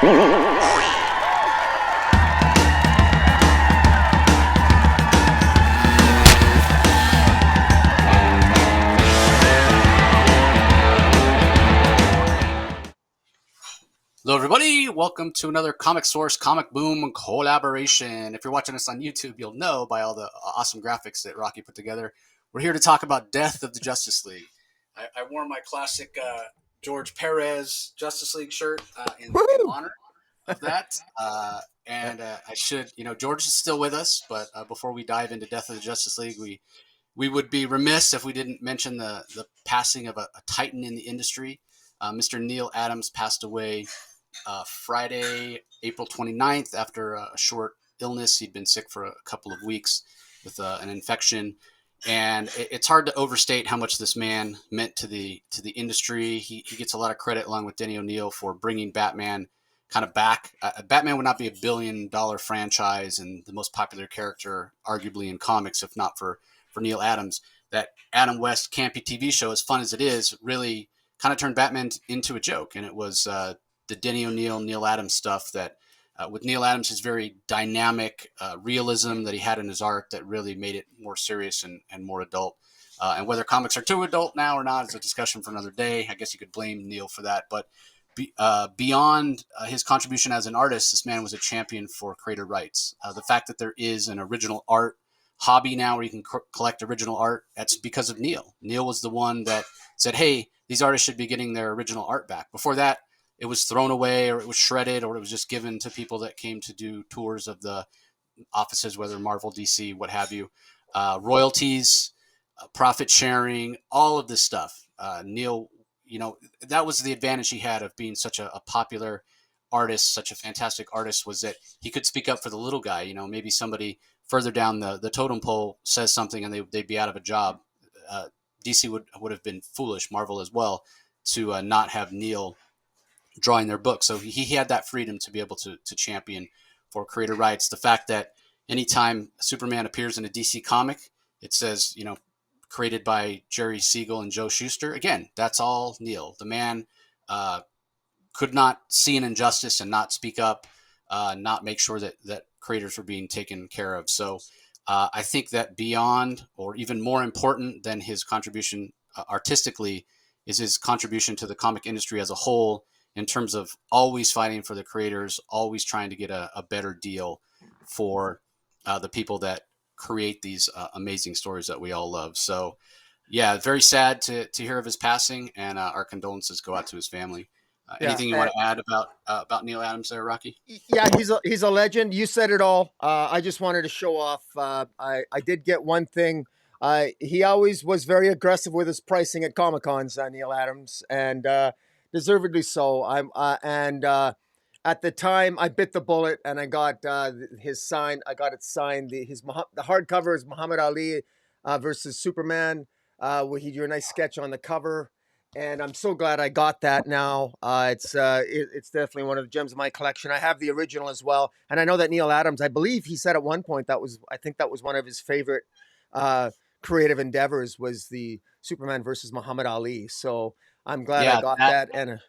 Hello, everybody. Welcome to another Comic Source Comic Boom collaboration. If you're watching us on YouTube, you'll know by all the awesome graphics that Rocky put together. We're here to talk about Death of the Justice League. I wore my classic George Perez Justice League shirt in honor of that. I should, George is still with us, but before we dive into Death of the Justice League, we would be remiss if we didn't mention the passing of a titan in the industry. Mr. Neal Adams passed away Friday, April 29th, after a short illness. He'd been sick for a couple of weeks with an infection. And it's hard to overstate how much this man meant to the industry. He gets a lot of credit, along with Denny O'Neil, for bringing Batman kind of back. Batman would not be $1 billion franchise and the most popular character, arguably, in comics, if not for Neal Adams. That Adam West campy TV show, as fun as it is, really kind of turned Batman into a joke. And it was the Denny O'Neil, Neal Adams stuff that, with Neal Adams, his very dynamic realism that he had in his art that really made it more serious and more adult. And whether comics are too adult now or not is a discussion for another day. I guess you could blame Neal for that. But beyond his contribution as an artist, this man was a champion for creator rights. The fact that there is an original art hobby now where you can collect original art, that's because of Neal. Neal was the one that said, hey, these artists should be getting their original art back. Before that, it was thrown away, or it was shredded, or it was just given to people that came to do tours of the offices, whether Marvel, DC, what have you. Royalties, profit sharing, all of this stuff. Neal, that was the advantage he had of being such a popular artist, such a fantastic artist, was that he could speak up for the little guy. Maybe somebody further down the totem pole says something and they'd be out of a job. DC would have been foolish, Marvel as well, to not have Neal drawing their book. So he had that freedom to be able to champion for creator rights. The fact that anytime Superman appears in a DC comic, it says, created by Jerry Siegel and Joe Shuster. Again, that's all Neal. The man could not see an injustice and not speak up, not make sure that creators were being taken care of. So I think that beyond, or even more important than his contribution artistically, is his contribution to the comic industry as a whole, in terms of always fighting for the creators, always trying to get a better deal for the people that create these amazing stories that we all love. So, yeah, very sad to hear of his passing, and our condolences go out to his family. Anything you want to add about Neal Adams there, Rocky? Yeah, he's a legend. You said it all. I just wanted to show off. I did get one thing. He always was very aggressive with his pricing at Comic Cons, Neal Adams, and deservedly so. At the time, I bit the bullet and I got his sign. I got it signed. The hardcover is Muhammad Ali versus Superman, where he drew a nice sketch on the cover. And I'm so glad I got that now. It's definitely one of the gems of my collection. I have the original as well. And I know that Neal Adams, I believe he said at one point I think that was one of his favorite creative endeavors, was the Superman versus Muhammad Ali. So I'm glad I got that. And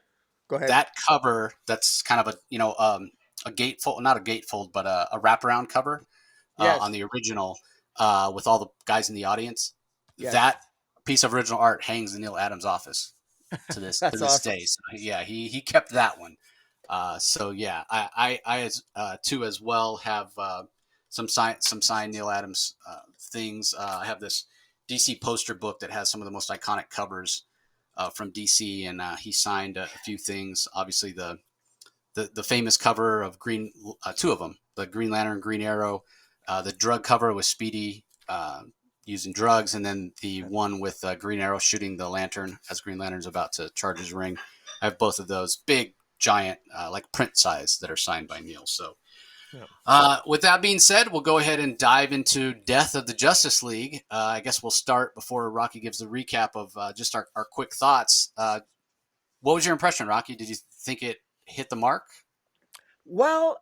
go ahead. That cover, that's kind of a gatefold, not a gatefold, but a wraparound cover on the original with all the guys in the audience. Yes. That piece of original art hangs in Neal Adams' office to this awesome. Day. So, yeah, he kept that one. So yeah, I too as well have some signed Neal Adams things. I have this DC poster book that has some of the most iconic covers from DC, and he signed a few things. Obviously, the famous cover of Green, two of them, the Green Lantern, Green Arrow, the drug cover with Speedy using drugs, and then the one with Green Arrow shooting the lantern as Green Lantern's about to charge his ring. I have both of those, big, giant, like print size, that are signed by Neal. So with that being said, we'll go ahead and dive into Death of the Justice League. I guess we'll start, before Rocky gives the recap of just our quick thoughts. What was your impression, Rocky? Did you think it hit the mark? Well,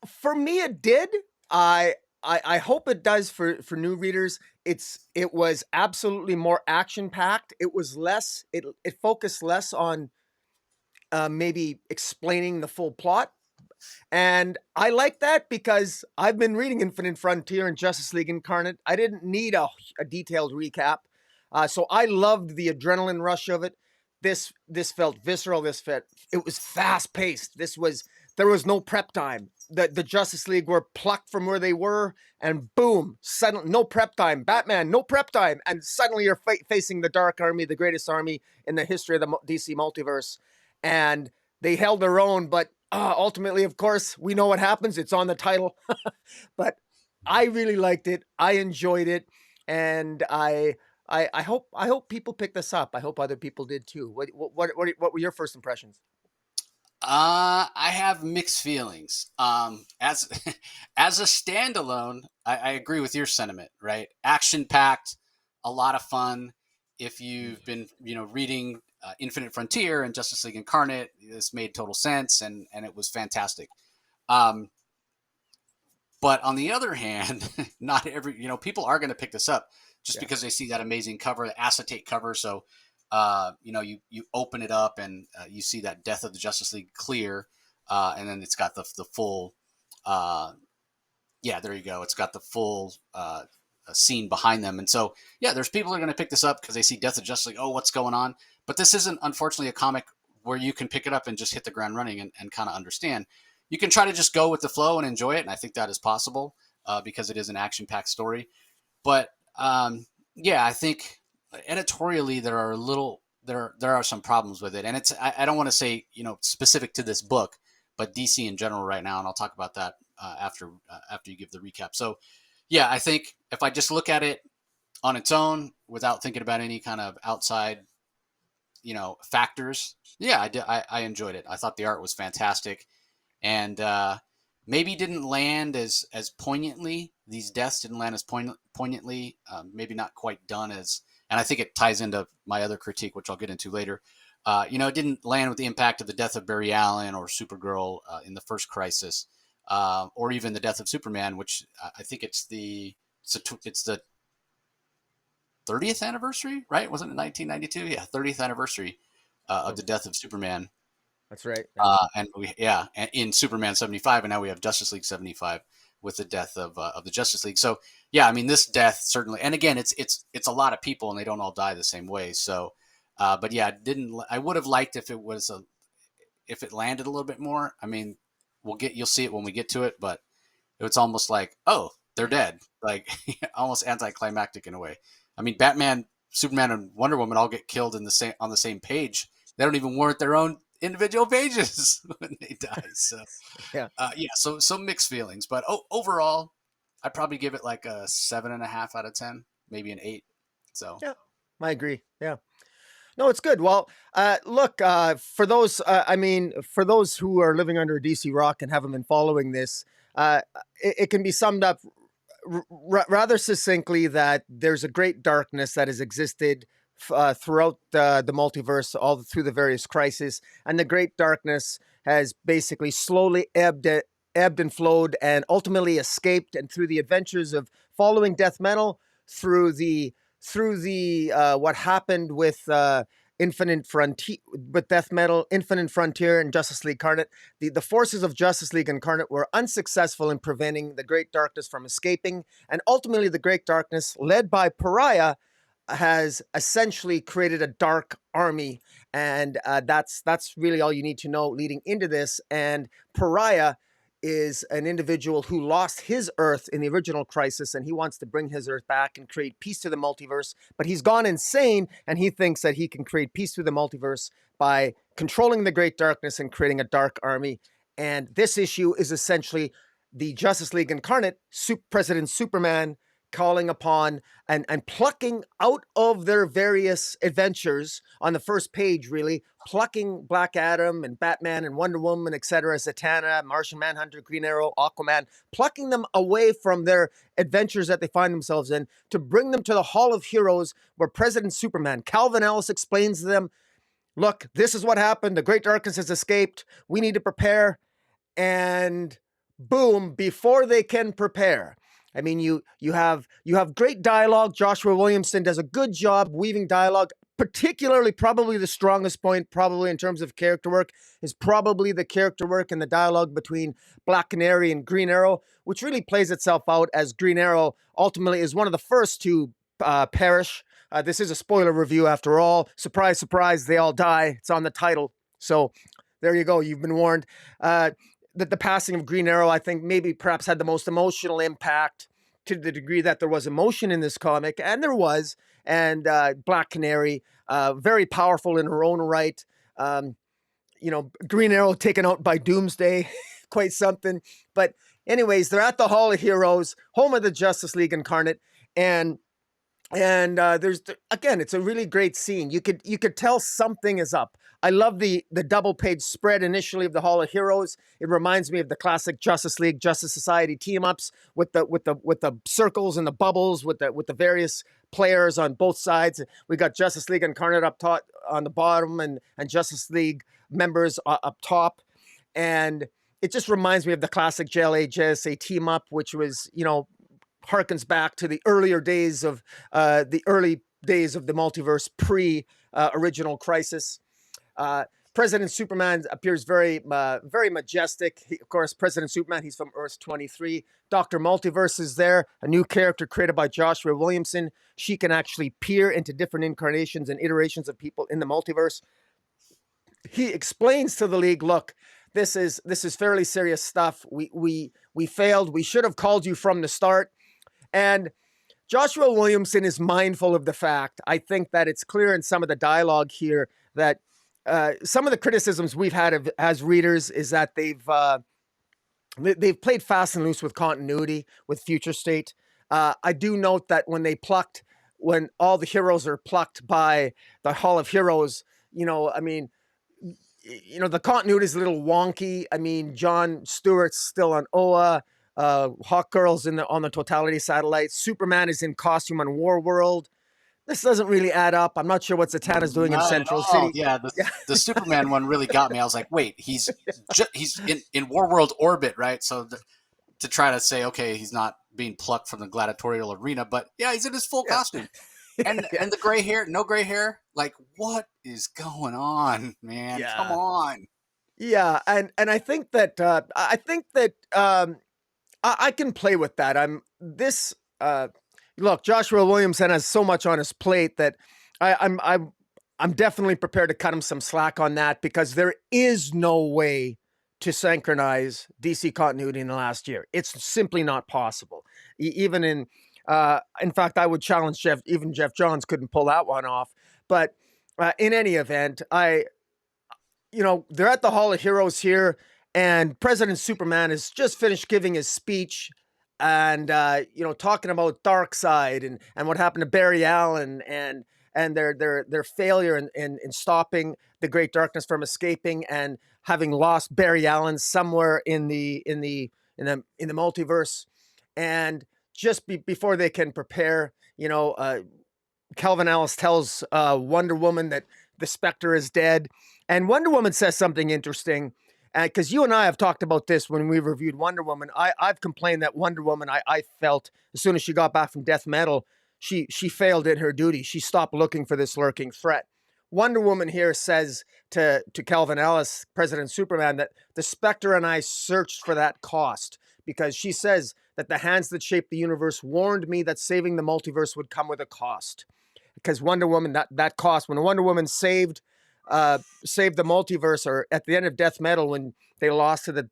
for me, it did. I hope it does for new readers. It was absolutely more action packed. It was less. It focused less on maybe explaining the full plot. And I like that because I've been reading Infinite Frontier and Justice League Incarnate. I didn't need a detailed recap. So I loved the adrenaline rush of it. This felt visceral. It was fast paced. There was no prep time. The Justice League were plucked from where they were, and boom, suddenly no prep time. Batman, no prep time, and suddenly you're facing the Dark Army, the greatest army in the history of the DC multiverse, and they held their own. But ultimately, of course, we know what happens. It's on the title. But I really liked it. I enjoyed it, and I hope people pick this up. I hope other people did too. What were your first impressions? I have mixed feelings. As as a standalone, I agree with your sentiment. Right, action packed, a lot of fun. If you've been, reading Infinite Frontier and Justice League Incarnate, this made total sense, and it was fantastic. Um, but on the other hand, not every people are going to pick this up just Yeah. because they see that amazing cover, the acetate cover. So you open it up and you see that Death of the Justice League clear, and then it's got the full. Uh, yeah, there you go. It's got the full scene behind them, and so yeah, there's people that are going to pick this up because they see Death of Justice League. Oh, what's going on? But this isn't, unfortunately, a comic where you can pick it up and just hit the ground running and kind of understand. You can try to just go with the flow and enjoy it, and I think that is possible because it is an action-packed story. But yeah, I think editorially there are some problems with it, and I don't want to say specific to this book, but DC in general right now, and I'll talk about that after you give the recap. So yeah, I think if I just look at it on its own without thinking about any kind of outside factors, yeah, I enjoyed it. I thought the art was fantastic, and maybe didn't land as poignantly. These deaths didn't land as poignantly. Maybe not quite done as, and I think it ties into my other critique, which I'll get into later. It didn't land with the impact of the death of Barry Allen or Supergirl in the first Crisis, or even the death of Superman, which I think it's the 30th anniversary, right? Wasn't it 1992? Yeah, 30th anniversary of the death of Superman. That's right. Yeah. In Superman 75, and now we have Justice League 75 with the death of the Justice League. So yeah, I mean this death certainly, and again, it's a lot of people, and they don't all die the same way. So, but yeah, I would have liked if it landed a little bit more. I mean, you'll see it when we get to it, but it's almost like, oh, they're dead, like almost anticlimactic in a way. I mean, Batman, Superman, and Wonder Woman all get killed on the same page. They don't even warrant their own individual pages when they die. So Yeah. yeah, so mixed feelings, but overall, I'd probably give it like a 7.5 out of 10, maybe an 8. So Yeah. I agree. Yeah. No, it's good. Well, look, for those who are living under a DC rock and haven't been following this, it can be summed up rather succinctly that there's a great darkness that has existed throughout the multiverse, all through the various crises, and the great darkness has basically slowly ebbed and flowed, and ultimately escaped. And through the adventures of following Death Metal, through the what happened with Infinite Frontier, with Death Metal, Infinite Frontier, and Justice League Incarnate, the forces of Justice League Incarnate were unsuccessful in preventing the Great Darkness from escaping, and ultimately the Great Darkness, led by Pariah, has essentially created a dark army, and that's really all you need to know leading into this. And Pariah is an individual who lost his Earth in the original Crisis, and he wants to bring his Earth back and create peace to the multiverse. But he's gone insane, and he thinks that he can create peace through the multiverse by controlling the Great Darkness and creating a dark army. And this issue is essentially the Justice League Incarnate, President Superman, calling upon and plucking out of their various adventures on the first page, really plucking Black Adam and Batman and Wonder Woman, etc., Zatanna, Martian Manhunter, Green Arrow, Aquaman, plucking them away from their adventures that they find themselves in to bring them to the Hall of Heroes, where President Superman, Calvin Ellis, explains to them, look, this is what happened. The Great Darkness has escaped. We need to prepare. And boom, before they can prepare, I mean, you have great dialogue. Joshua Williamson does a good job weaving dialogue, particularly probably the strongest point, probably in terms of character work, is probably the character work and the dialogue between Black Canary and Green Arrow, which really plays itself out as Green Arrow ultimately is one of the first to perish. This is a spoiler review after all. Surprise, surprise, they all die. It's on the title. So there you go. You've been warned. That the passing of Green Arrow, I think, maybe perhaps had the most emotional impact to the degree that there was emotion in this comic, and there was. And Black Canary, very powerful in her own right. Green Arrow taken out by Doomsday, quite something. But anyways, they're at the Hall of Heroes, home of the Justice League Incarnate, and there's again, it's a really great scene. You could tell something is up. I love the double page spread initially of the Hall of Heroes. It reminds me of the classic Justice League, Justice Society team ups with the circles and the bubbles with the various players on both sides. We got Justice League Incarnate up top on the bottom and Justice League members up top, and it just reminds me of the classic JLA JSA team up, which was harkens back to the earlier days of the multiverse pre original Crisis. President Superman appears very majestic. Of course, President Superman, he's from Earth 23. Dr. Multiverse is there, a new character created by Joshua Williamson. She can actually peer into different incarnations and iterations of people in the multiverse. He explains to the League, look, this is fairly serious stuff. We failed. We should have called you from the start. And Joshua Williamson is mindful of the fact, I think that it's clear in some of the dialogue here that some of the criticisms we've had as readers is that they've played fast and loose with continuity, with Future State. I do note that when all the heroes are plucked by the Hall of Heroes, the continuity is a little wonky. I mean, John Stewart's still on Oa. Hawkgirl's on the Totality Satellite. Superman is in costume on Warworld. This doesn't really add up. I'm not sure what Zatanna's doing in Central City. Yeah, the Superman one really got me. I was like, wait, he's in Warworld orbit, right? So to try to say, okay, he's not being plucked from the gladiatorial arena, but yeah, he's in his full costume. And the gray hair, no gray hair. Like, what is going on, man? Yeah. Come on. Yeah, and I think that I can play with that. Look, Joshua Williamson has so much on his plate that I'm definitely prepared to cut him some slack on that, because there is no way to synchronize DC continuity in the last year. It's simply not possible. Even in fact, I would challenge Jeff Johns couldn't pull that one off. But in any event, they're at the Hall of Heroes here, and President Superman has just finished giving his speech and, talking about Darkseid and what happened to Barry Allen and their failure in stopping the Great Darkness from escaping, and having lost Barry Allen somewhere in the multiverse. And just before they can prepare, Calvin Ellis tells Wonder Woman that the Spectre is dead. And Wonder Woman says something interesting. Because you and I have talked about this when we reviewed Wonder Woman. I've complained that Wonder Woman, I felt as soon as she got back from Death Metal, she failed in her duty. She stopped looking for this lurking threat. Wonder Woman here says to Calvin Ellis, President Superman, that the Spectre and I searched for that cost, because she says that the hands that shaped the universe warned me that saving the multiverse would come with a cost. Because Wonder Woman, that cost, when Wonder Woman saved the multiverse, or at the end of Death Metal, when they lost to the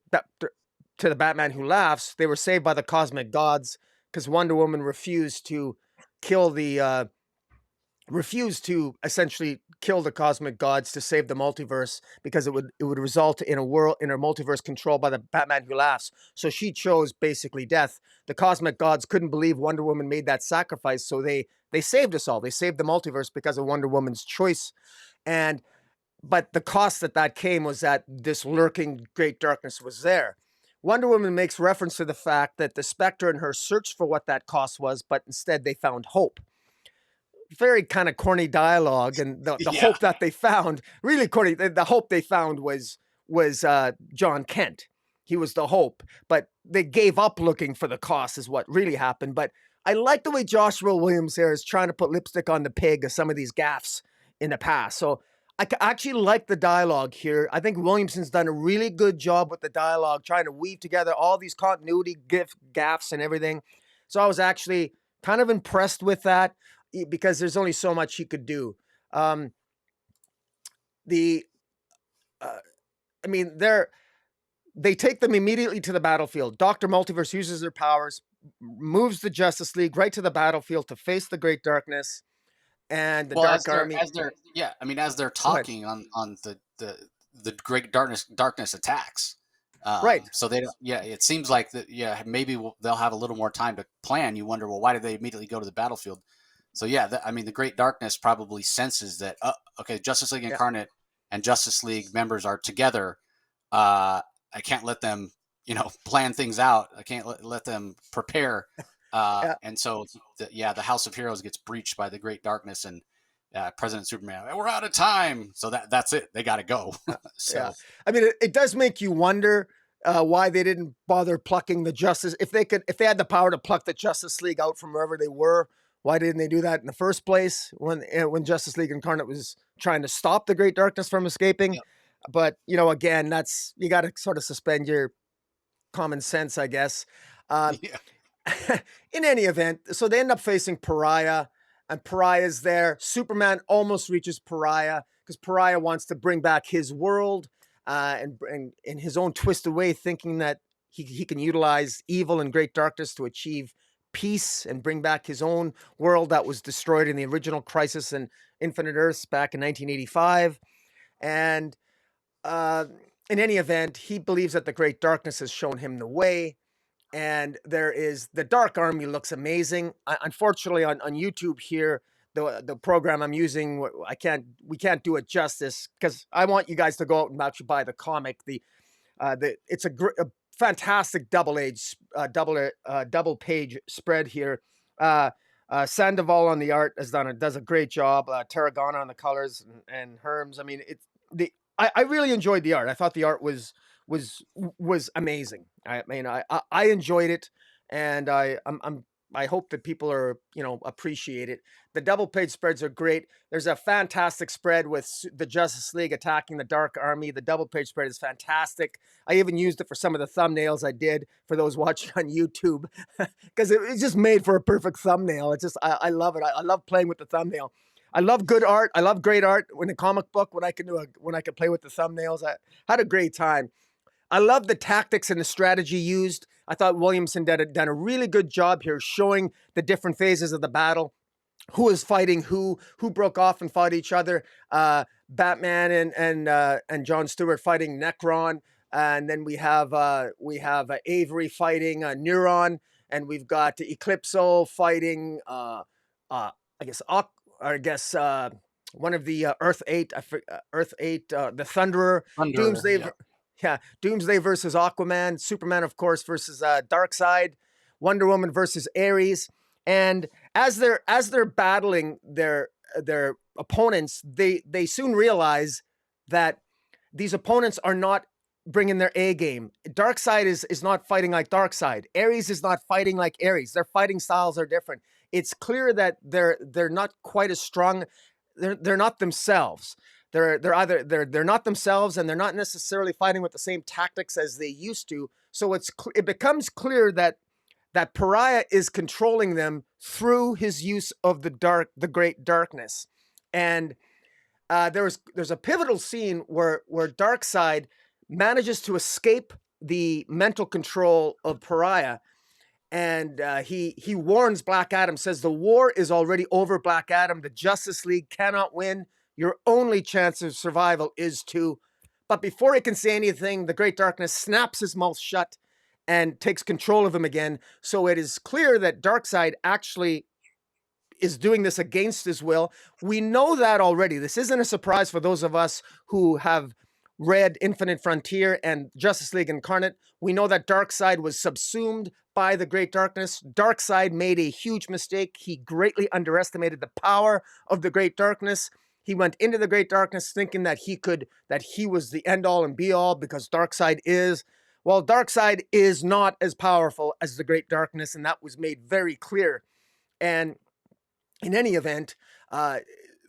Batman Who Laughs, they were saved by the cosmic gods, because Wonder Woman refused to essentially kill the cosmic gods to save the multiverse, because it would result in a multiverse controlled by the Batman Who Laughs. So she chose basically death. The cosmic gods couldn't believe Wonder Woman made that sacrifice, so they saved us all. They saved the multiverse because of Wonder Woman's choice. But the cost that came was that this lurking Great Darkness was there. Wonder Woman makes reference to the fact that the Spectre and her searched for what that cost was, but instead they found hope. Very kind of corny dialogue, and the hope that they found, really corny. The hope they found was John Kent. He was the hope, but they gave up looking for the cost is what really happened. But I like the way Joshua Williams here is trying to put lipstick on the pig of some of these gaffes in the past. So actually like the dialogue here. I think Williamson's done a really good job with the dialogue, trying to weave together all these continuity gaffes and everything. So I was actually kind of impressed with that because there's only so much he could do. The I mean, they take them immediately to the battlefield. Dr. Multiverse uses their powers, moves the Justice League right to the battlefield to face the Great Darkness and the Well, Dark Army. yeah, I mean, as they're Go ahead. talking on the great darkness attacks. Right. So they don't. Yeah, it seems like that. Yeah, maybe they'll have a little more time to plan. You wonder, well, why did they immediately go to the battlefield? So yeah, I mean, the Great Darkness probably senses that. Okay, Justice League Yeah. Incarnate and Justice League members are together. I can't let them, plan things out. I can't let them prepare. Yeah. And so, the House of Heroes gets breached by the Great Darkness, and President Superman, we're out of time. So that's it. They got to go. So Yeah. I mean, it does make you wonder why they didn't bother plucking the Justice. If they had the power to pluck the Justice League out from wherever they were, why didn't they do that in the first place when Justice League Incarnate was trying to stop the Great Darkness from escaping? yeah, But again, you got to sort of suspend your common sense, I guess. yeah, In any event, so they end up facing Pariah, and Pariah's there. Superman almost reaches Pariah because Pariah wants to bring back his world, and in his own twisted way, thinking that he can utilize evil and great darkness to achieve peace and bring back his own world that was destroyed in the original Crisis in Infinite Earths back in 1985. And uh, in any event, he believes that the great darkness has shown him the way. And there is the Dark Army looks amazing. Unfortunately, on YouTube here, the program I'm using, we can't do it justice because I want you guys to go out and actually buy the comic. It's a fantastic double page spread here. Sandoval on the art does a great job. Tarragona on the colors and Herms. I mean, I really enjoyed the art. I thought the art was amazing. I mean, I enjoyed it, and I hope that people are appreciate it. The double page spreads are great. There's a fantastic spread with the Justice League attacking the Dark Army. The double page spread is fantastic. I even used it for some of the thumbnails I did for those watching on YouTube because it's just made for a perfect thumbnail. It's just I love it. I love playing with the thumbnail. I love good art. I love great art. When a comic book, when I can play with the thumbnails, I had a great time. I love the tactics and the strategy used. I thought Williamson done a really good job here showing the different phases of the battle, who is fighting who broke off and fought each other. Batman and John Stewart fighting Necron, and then we have Avery fighting Neuron, and we've got Eclipso fighting I guess one of the Earth 8, Earth 8, the Thunderer, Thunder. Doomsday. Yeah, Yeah, Doomsday versus Aquaman, Superman, of course, versus Darkseid, Wonder Woman versus Ares, and as they're battling their opponents, they soon realize that these opponents are not bringing their A game. Darkseid is not fighting like Darkseid. Ares is not fighting like Ares. Their fighting styles are different. It's clear that they're not quite as strong. They're not themselves. They're not themselves, and they're not necessarily fighting with the same tactics as they used to. So it becomes clear that Pariah is controlling them through his use of the great darkness. And there's a pivotal scene where Darkseid manages to escape the mental control of Pariah, and he warns Black Adam, says the war is already over, Black Adam. The Justice League cannot win. Your only chance of survival is to. But before he can say anything, the Great Darkness snaps his mouth shut and takes control of him again. So it is clear that Darkseid actually is doing this against his will. We know that already. This isn't a surprise for those of us who have read Infinite Frontier and Justice League Incarnate. We know that Darkseid was subsumed by the Great Darkness. Darkseid made a huge mistake. He greatly underestimated the power of the Great Darkness. He went into the Great Darkness thinking that he was the end all and be all because Darkseid is. Well, Darkseid is not as powerful as the Great Darkness, and that was made very clear. And in any event,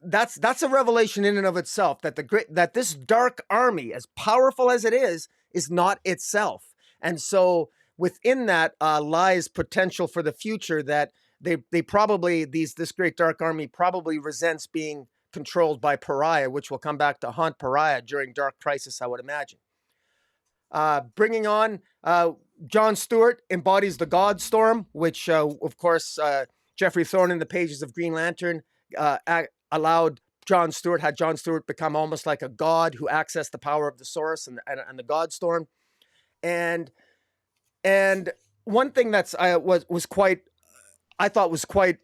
that's a revelation in and of itself, that that this dark army, as powerful as it is not itself. And so within that lies potential for the future, that they probably, this great dark army probably resents being controlled by Pariah, which will come back to haunt Pariah during Dark Crisis, I would imagine. Bringing on John Stewart embodies the God Storm, which, of course, Geoffrey Thorne in the pages of Green Lantern allowed had John Stewart become almost like a god who accessed the power of the Source and the God Storm. And one thing that's I thought was quite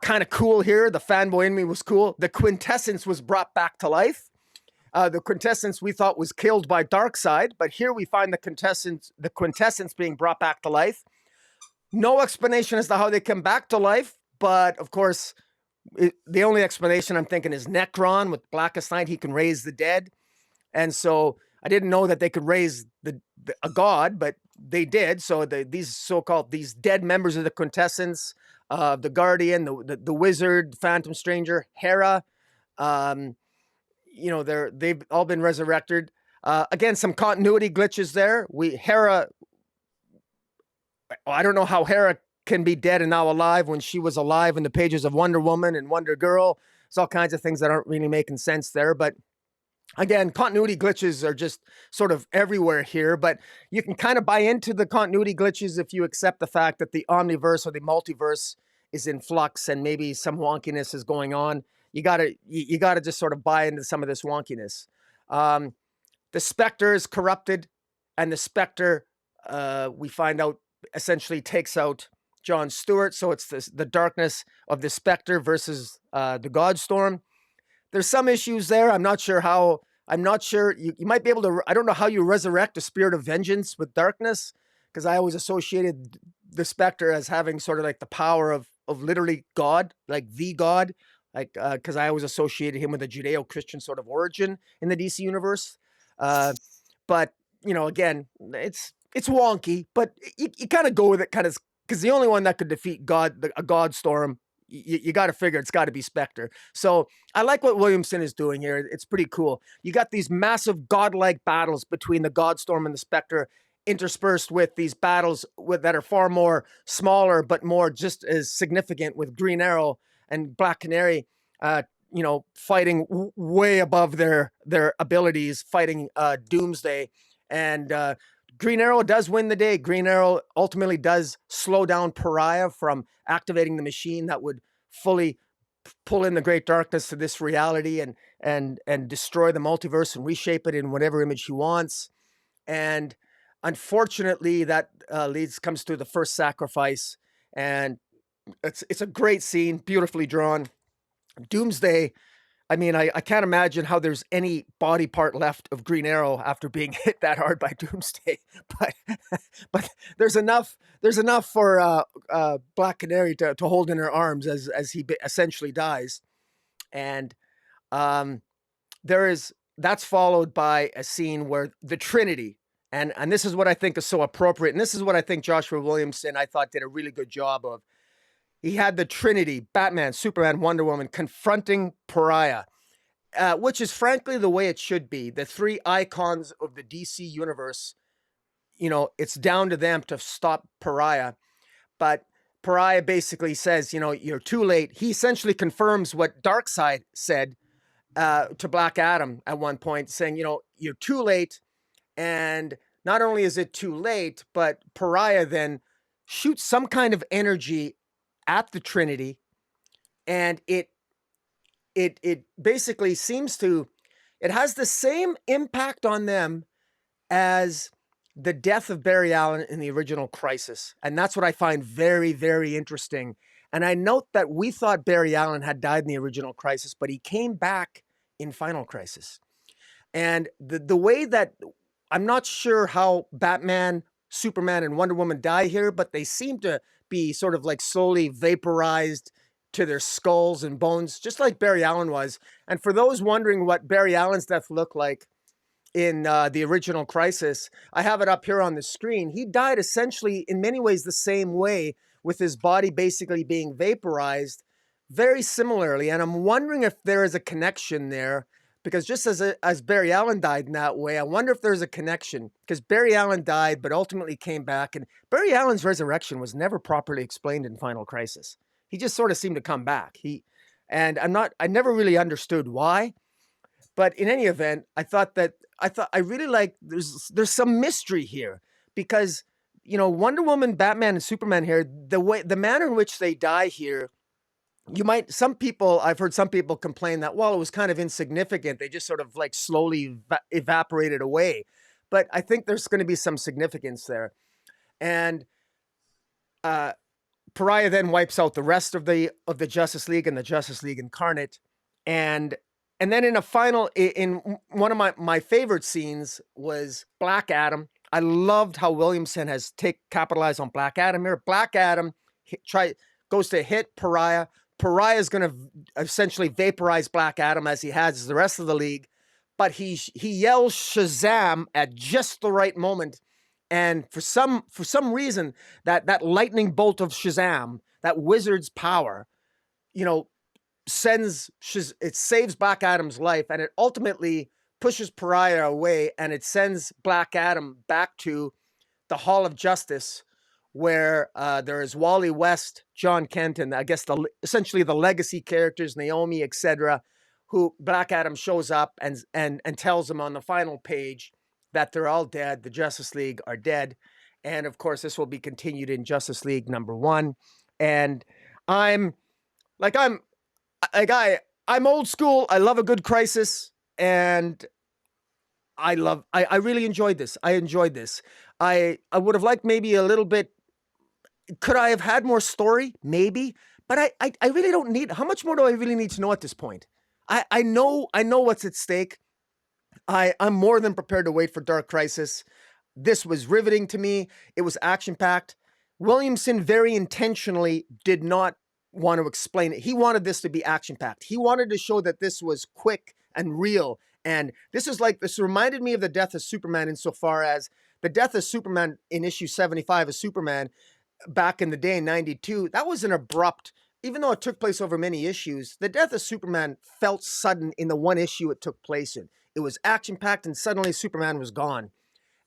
kind of cool here. The fanboy in me was cool. The Quintessence was brought back to life. The Quintessence we thought was killed by Darkseid, but here we find the Quintessence being brought back to life. No explanation as to how they come back to life, but of course, the only explanation I'm thinking is Necron with Blackest Night. He can raise the dead, and so I didn't know that they could raise a god, but they did. So these dead members of the Quintessence, the Guardian, the Wizard, Phantom Stranger, Hera. They've all been resurrected. Again, some continuity glitches there. Hera, I don't know how Hera can be dead and now alive when she was alive in the pages of Wonder Woman and Wonder Girl. There's all kinds of things that aren't really making sense there. But again, continuity glitches are just sort of everywhere here. But you can kind of buy into the continuity glitches if you accept the fact that the omniverse or the multiverse is in flux and maybe some wonkiness is going on. You gotta just sort of buy into some of this wonkiness. The Spectre is corrupted, and the Spectre, we find out, essentially takes out John Stewart. So it's the darkness of the Spectre versus the Godstorm. There's some issues there. I'm not sure you might be able to. I don't know how you resurrect a spirit of vengeance with darkness, because I always associated the Spectre as having sort of like the power of literally God, like the God. Because I always associated him with a Judeo-Christian sort of origin in the DC universe. But, again, it's wonky, but you kind of go with it, because the only one that could defeat a God Storm, you got to figure it's got to be Spectre. So I like what Williamson is doing here. It's pretty cool. You got these massive godlike battles between the God Storm and the Spectre, interspersed with these battles that are far more smaller, but more just as significant, with Green Arrow and Black Canary, fighting way above their abilities, fighting Doomsday. And Green Arrow does win the day. Green Arrow ultimately does slow down Pariah from activating the machine that would fully pull in the great darkness to this reality and destroy the multiverse and reshape it in whatever image he wants. And unfortunately, that comes to the first sacrifice, and it's a great scene, beautifully drawn. Doomsday, I mean, I can't imagine how there's any body part left of Green Arrow after being hit that hard by Doomsday, but there's enough for Black Canary to hold in her arms as he essentially dies. And that's followed by a scene where the Trinity, and this is what I think is so appropriate, and this is what I think Joshua Williamson, I thought, did a really good job of. He had the Trinity, Batman, Superman, Wonder Woman, confronting Pariah, which is frankly the way it should be. The three icons of the DC universe, it's down to them to stop Pariah. But Pariah basically says, you're too late. He essentially confirms what Darkseid said to Black Adam at one point, saying, you're too late. And not only is it too late, but Pariah then shoots some kind of energy at the Trinity, and it basically seems to, it has the same impact on them as the death of Barry Allen in the original Crisis. And that's what I find very, very interesting. And I note that we thought Barry Allen had died in the original Crisis, but he came back in Final Crisis. And the way that, I'm not sure how Batman, Superman, and Wonder Woman die here, but they seem to be sort of like slowly vaporized to their skulls and bones, just like Barry Allen was. And for those wondering what Barry Allen's death looked like in the original Crisis, I have it up here on the screen. He died essentially in many ways the same way, with his body basically being vaporized, very similarly, and I'm wondering if there is a connection there because just as Barry Allen died in that way, I wonder if there's a connection because Barry Allen died, but ultimately came back, and Barry Allen's resurrection was never properly explained in Final Crisis. He just sort of seemed to come back. And I never really understood why, but in any event, I really like there's some mystery here because Wonder Woman, Batman, and Superman here, the manner in which they die here, I've heard some people complain that, well, it was kind of insignificant. They just sort of like slowly evaporated away. But I think there's going to be some significance there. And uh, Pariah then wipes out the rest of the Justice League and the Justice League Incarnate. And and then in a final in one of my favorite scenes was Black Adam. I loved how Williamson has capitalized on Black Adam here. Black Adam goes to hit Pariah. Pariah is going to essentially vaporize Black Adam as he has the rest of the league, but he yells Shazam at just the right moment, and for some reason that lightning bolt of Shazam, that wizard's power, you know, it saves Black Adam's life, and it ultimately pushes Pariah away, and it sends Black Adam back to the Hall of Justice, where there is Wally West, John Kent, and I guess essentially the legacy characters, Naomi, etc., who Black Adam shows up and tells them on the final page that they're all dead. The Justice League are dead. And of course, this will be continued in Justice League #1. And I'm like, I'm old school. I love a good crisis. And I really enjoyed this. I enjoyed this. I would have liked maybe a little bit. Could I have had more story? Maybe. But I really don't need, how much more do I really need to know at this point? I know what's at stake. I'm more than prepared to wait for Dark Crisis. This was riveting to me. It was action-packed. Williamson very intentionally did not want to explain it. He wanted this to be action-packed. He wanted to show that this was quick and real. And this reminded me of the death of Superman insofar as the death of Superman in issue 75 of Superman back in the day in 92. That was an abrupt, even though it took place over many issues, the death of Superman felt sudden in the one issue it took place in. It was action-packed and suddenly Superman was gone.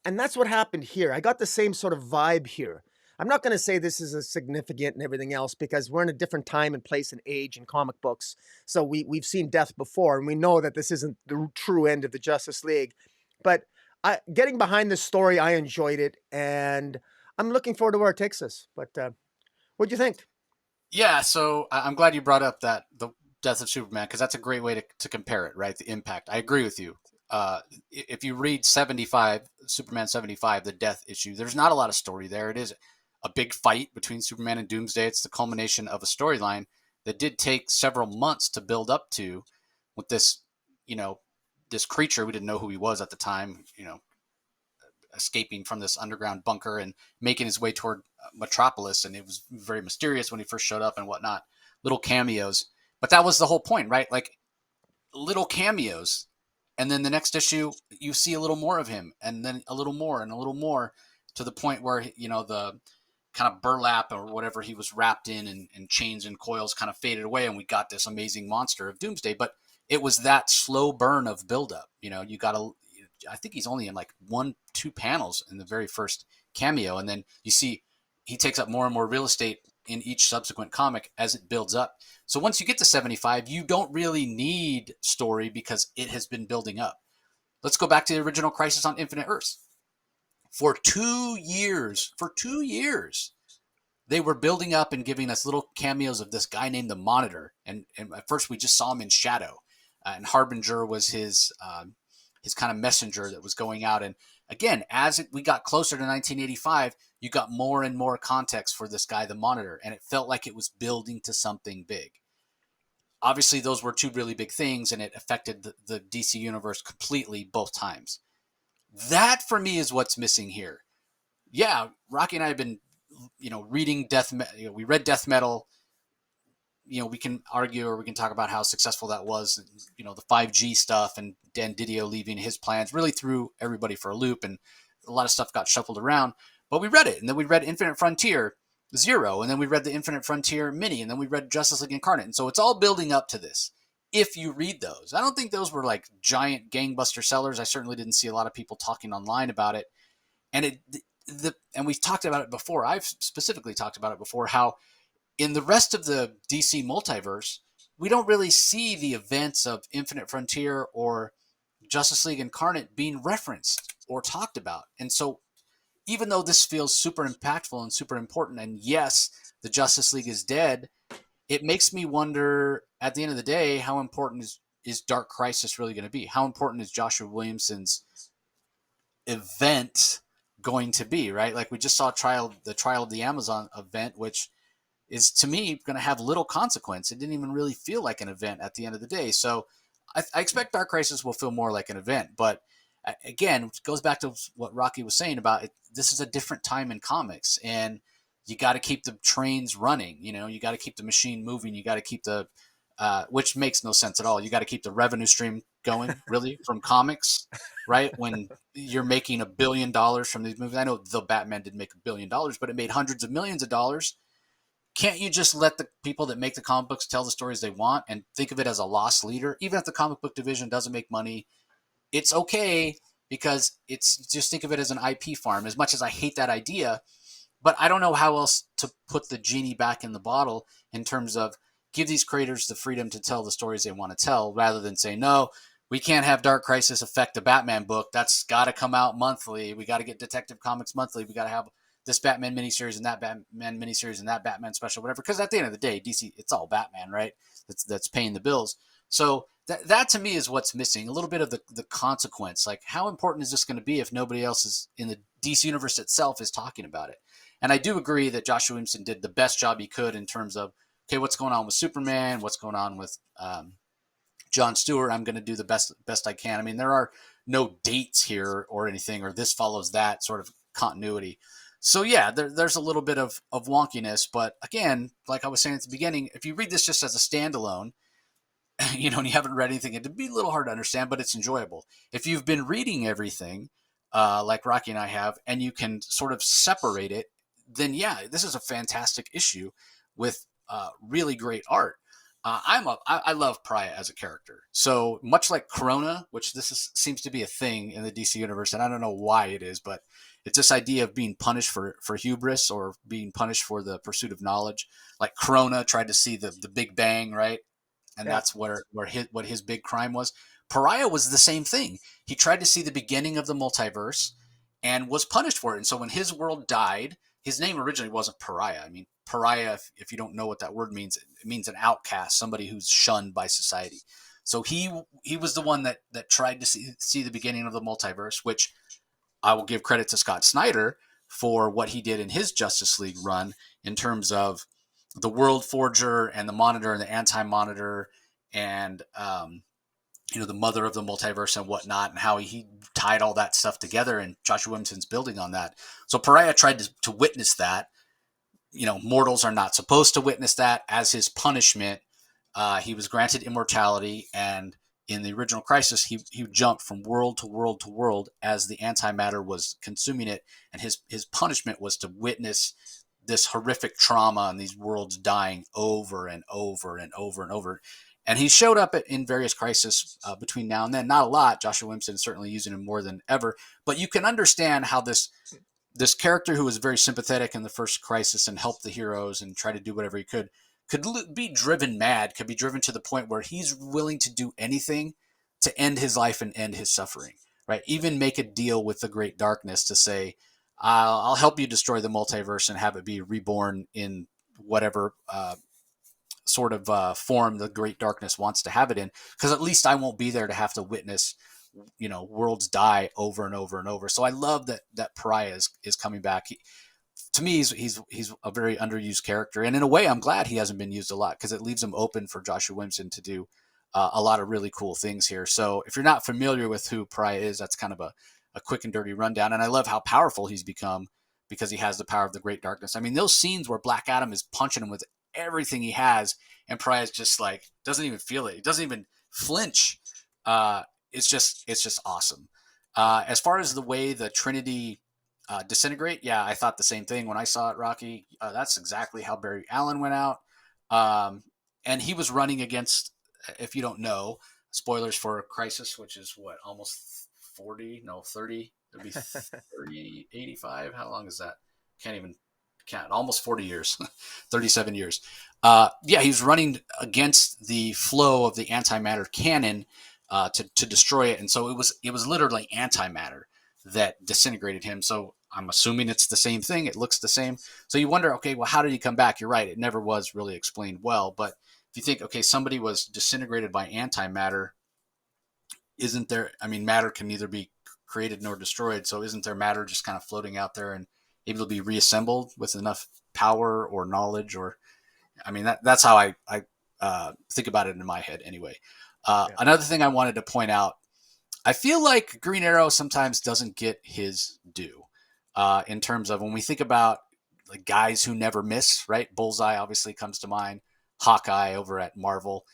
And that's what happened here. I got the same sort of vibe here. I'm not going to say this is a significant and everything else because we're in a different time and place and age in comic books. So we've seen death before, and we know that this isn't the true end of the Justice League. But getting behind this story, I enjoyed it, and I'm looking forward to where it takes us. But what do you think? Yeah, so I'm glad you brought up the death of Superman because that's a great way to compare it, right? The impact. I agree with you. If you read 75, Superman 75, the death issue, there's not a lot of story there. It is a big fight between Superman and Doomsday. It's the culmination of a storyline that did take several months to build up to with this, this creature. We didn't know who he was at the time, escaping from this underground bunker and making his way toward Metropolis. And it was very mysterious when he first showed up and whatnot. Little cameos. But that was the whole point, right? Like little cameos. And then the next issue, you see a little more of him, and then a little more and a little more to the point where, the kind of burlap or whatever he was wrapped in and chains and coils kind of faded away. And we got this amazing monster of Doomsday. But it was that slow burn of buildup. You got to, I think he's only in like 1-2 panels in the very first cameo. And then you see he takes up more and more real estate in each subsequent comic as it builds up. So once you get to 75, you don't really need story because it has been building up. Let's go back to the original Crisis on Infinite Earths. For 2 years, they were building up and giving us little cameos of this guy named the Monitor. And at first we just saw him in shadow. And Harbinger was his kind of messenger that was going out. And again, we got closer to 1985, you got more and more context for this guy, the Monitor, and it felt like it was building to something big. Obviously, those were two really big things, and it affected the DC universe completely both times. That, for me, is what's missing here. Yeah, Rocky and I have been, reading we read Death Metal. We can argue or we can talk about how successful that was. The 5G stuff and Dan Didio leaving his plans really threw everybody for a loop, and a lot of stuff got shuffled around. But we read it, and then we read Infinite Frontier, Zero, and then we read the Infinite Frontier mini, and then we read Justice League Incarnate, and so it's all building up to this. If you read those, I don't think those were like giant gangbuster sellers. I certainly didn't see a lot of people talking online about it, and and we've talked about it before. I've specifically talked about it before. How in the rest of the DC multiverse, we don't really see the events of Infinite Frontier or Justice League Incarnate being referenced or talked about, and so even though this feels super impactful and super important, and yes, the Justice League is dead, it makes me wonder at the end of the day, how important is Dark Crisis really going to be? How important is Joshua Williamson's event going to be, right? Like we just saw the Trial of the Amazon event, which is to me going to have little consequence. It didn't even really feel like an event at the end of the day. So I expect Dark Crisis will feel more like an event, but again, it goes back to what Rocky was saying about it. This is a different time in comics, and you got to keep the trains running. You know, you got to keep the machine moving. You got to keep the which makes no sense at all. You got to keep the revenue stream going, really, from comics, right? When you're making $1 billion from these movies, I know the Batman didn't make $1 billion, but it made hundreds of millions of dollars. Can't you just let the people that make the comic books tell the stories they want and think of it as a loss leader? Even if the comic book division doesn't make money, it's okay because it's just think of it as an IP farm. As much as I hate that idea, but I don't know how else to put the genie back in the bottle in terms of give these creators the freedom to tell the stories they want to tell rather than say, no, we can't have Dark Crisis affect the Batman book. That's got to come out monthly. We got to get Detective Comics monthly. We got to have this Batman miniseries and that Batman miniseries and that Batman special, whatever. Because at the end of the day, DC, it's all Batman, right? That's paying the bills. So that to me is what's missing. A little bit of the consequence. Like, how important is this going to be if nobody else is in the DC universe itself is talking about it? And I do agree that Josh Williamson did the best job he could in terms of, okay, what's going on with Superman? What's going on with John Stewart? I'm going to do the best I can. I mean, there are no dates here or anything, or this follows that sort of continuity. So yeah, there's a little bit of wonkiness, but again, like I was saying at the beginning, if you read this just as a standalone, and you haven't read anything, it'd be a little hard to understand, but it's enjoyable. If you've been reading everything, like Rocky and I have, and you can sort of separate it, then yeah, this is a fantastic issue with really great art. I love Pariah as a character. So much like Corona, which seems to be a thing in the DC universe, and I don't know why it is, but it's this idea of being punished for hubris or being punished for the pursuit of knowledge. Like Corona tried to see the Big Bang, right? And Yeah. that's what his big crime was. Pariah was the same thing. He tried to see the beginning of the multiverse and was punished for it. And so when his world died, his name originally wasn't Pariah. I mean, Pariah, if you don't know what that word means, it means an outcast, somebody who's shunned by society. So he was the one that tried to see the beginning of the multiverse, which I will give credit to Scott Snyder for what he did in his Justice League run in terms of the World Forger and the Monitor and the Anti-Monitor and the mother of the multiverse and whatnot, and how he tied all that stuff together. And Joshua Williamson's building on that. So Pariah tried to witness that. Mortals are not supposed to witness that. As his punishment, he was granted immortality, and in the original Crisis, he jumped from world to world to world as the antimatter was consuming it, and his punishment was to witness this horrific trauma and these worlds dying over and over and over and over. And he showed up in various crises between now and then. Not a lot. Joshua Williamson is certainly using him more than ever, but you can understand how this character who was very sympathetic in the first crisis and helped the heroes and tried to do whatever he could be driven mad, could be driven to the point where he's willing to do anything to end his life and end his suffering, right? Even make a deal with the great darkness to say, I'll help you destroy the multiverse and have it be reborn in whatever sort of form the great darkness wants to have it in, because at least I won't be there to have to witness worlds die over and over and over. So I love that Pariah is coming back. To me, he's a very underused character, and in a way, I'm glad he hasn't been used a lot because it leaves him open for Joshua Williamson to do a lot of really cool things here. So if you're not familiar with who Pariah is, that's kind of a quick and dirty rundown. And I love how powerful he's become because he has the power of the great darkness. I mean, those scenes where Black Adam is punching him with everything he has, and Pariah's just like doesn't even feel it. He doesn't even flinch. It's just awesome. As far as the way the Trinity disintegrate. Yeah, I thought the same thing when I saw it, Rocky. That's exactly how Barry Allen went out. Um, and he was running against, if you don't know, spoilers for Crisis, which is what, almost 40? No, 30. It'd be 30, 85. How long is that? Can't even count. Almost 40 years, 37 years. Yeah, he was running against the flow of the antimatter cannon to destroy it. And so it was literally antimatter that disintegrated him. So I'm assuming it's the same thing. It looks the same. So you wonder, okay, well, how did he come back? You're right. It never was really explained well. But if you think, okay, somebody was disintegrated by antimatter, isn't there? I mean, matter can neither be created nor destroyed. So isn't there matter just kind of floating out there and able to be reassembled with enough power or knowledge? Or, I mean, that's how I think about it in my head anyway. Yeah. Another thing I wanted to point out, I feel like Green Arrow sometimes doesn't get his due in terms of when we think about like guys who never miss, right? Bullseye obviously comes to mind. Hawkeye over at Marvel.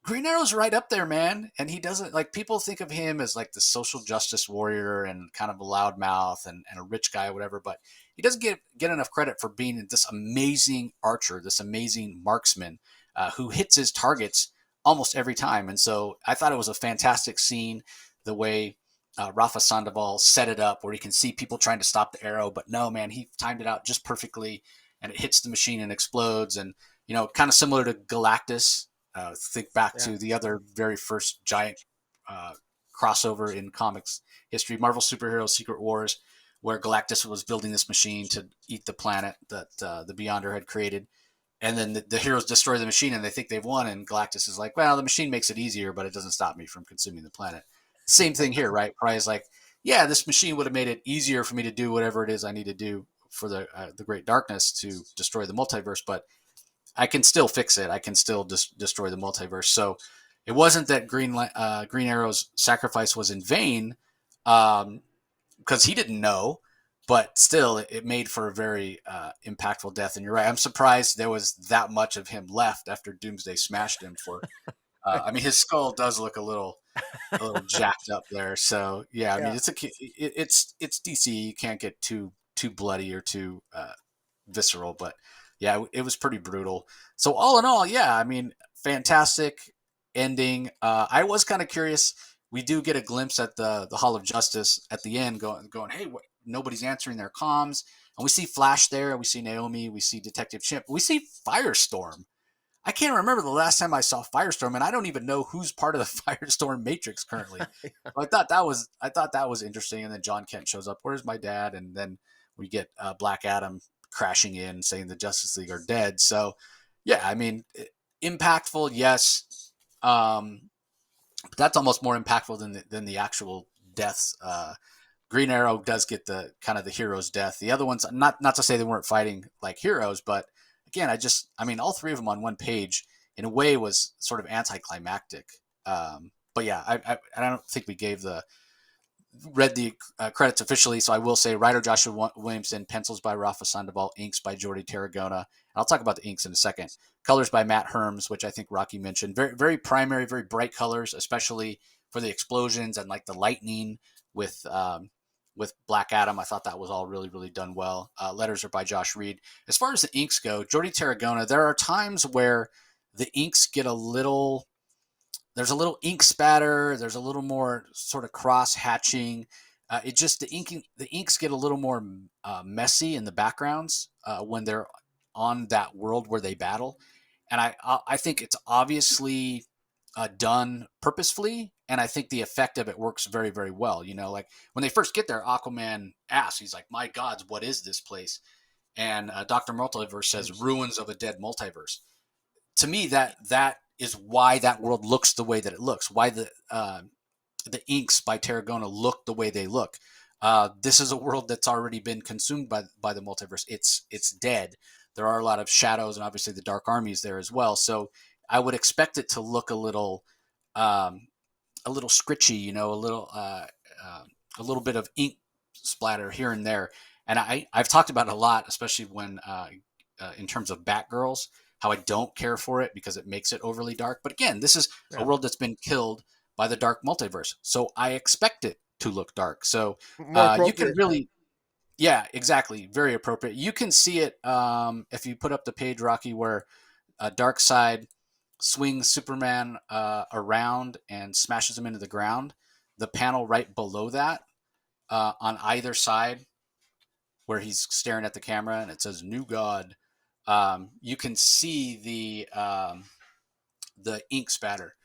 Green Arrow's right up there, man. And he doesn't like people think of him as like the social justice warrior and kind of a loudmouth and a rich guy or whatever, but he doesn't get enough credit for being this amazing archer, this amazing marksman who hits his targets almost every time. And so I thought it was a fantastic scene, the way Rafa Sandoval set it up where you can see people trying to stop the arrow, but no, man, he timed it out just perfectly and it hits the machine and explodes. And, kind of similar to Galactus. Think back Yeah. to the other very first giant uh, crossover in comics history, Marvel Superheroes Secret Wars, where Galactus was building this machine to eat the planet that the Beyonder had created. And then the heroes destroy the machine and they think they've won. And Galactus is like, well, the machine makes it easier, but it doesn't stop me from consuming the planet. Same thing here, right? Pariah's like, yeah, this machine would have made it easier for me to do whatever it is I need to do for the Great Darkness to destroy the multiverse, but I can still fix it. I can still destroy the multiverse. So it wasn't that Green Arrow's sacrifice was in vain, because he didn't know, but still, it made for a very impactful death. And you're right. I'm surprised there was that much of him left after Doomsday smashed him. I mean, his skull does look a little jacked up there. So yeah, I mean, Yeah. it's DC. You can't get too bloody or too visceral, but yeah, it was pretty brutal. So all in all, yeah, I mean, fantastic ending. I was kind of curious. We do get a glimpse at the Hall of Justice at the end, going, hey, nobody's answering their comms, and we see Flash there. We see Naomi. We see Detective Chimp. We see Firestorm. I can't remember the last time I saw Firestorm, and I don't even know who's part of the Firestorm Matrix currently. I thought that was interesting. And then John Kent shows up. Where's my dad? And then we get Black Adam crashing in, saying the Justice League are dead. So, yeah, I mean, impactful, yes, but that's almost more impactful than the actual deaths. Green Arrow does get the kind of the hero's death. The other ones, not to say they weren't fighting like heroes, but again, I mean, all three of them on one page in a way was sort of anticlimactic. But yeah, I don't think we read the credits officially, so I will say writer Joshua Williamson, pencils by Rafa Sandoval, inks by Jordi Tarragona. And I'll talk about the inks in a second. Colors by Matt Herms, which I think Rocky mentioned. Very, very primary, very bright colors, especially for the explosions and like the lightning with Black Adam. I thought that was all really, really done well. Letters are by Josh Reed. As far as the inks go, Jordi Tarragona, there are times where the inks get a little there's a little ink spatter. There's a little more sort of cross hatching. It just the inks get a little more messy in the backgrounds when they're on that world where they battle, and I think it's obviously done purposefully, and I think the effect of it works very, very well. Like when they first get there, Aquaman asks, he's like, "My gods, what is this place?" And Doctor Multiverse says, "Ruins of a dead multiverse." To me, that is why that world looks the way that it looks. Why the inks by Tarragona look the way they look. This is a world that's already been consumed by the multiverse. It's dead. There are a lot of shadows, and obviously the Dark Army is there as well. So I would expect it to look um, a little scritchy, a little bit of ink splatter here and there. And I've talked about it a lot, especially when in terms of Batgirls, how I don't care for it because it makes it overly dark. But again, this is a Yeah. world that's been killed by the dark multiverse, so I expect it to look dark. So More you can appropriate. really, Yeah, exactly. Very appropriate. You can see it if you put up the page, Rocky, where Darkseid swings Superman around and smashes him into the ground. The panel right below that, on either side, where he's staring at the camera and it says "New God," you can see the ink spatter.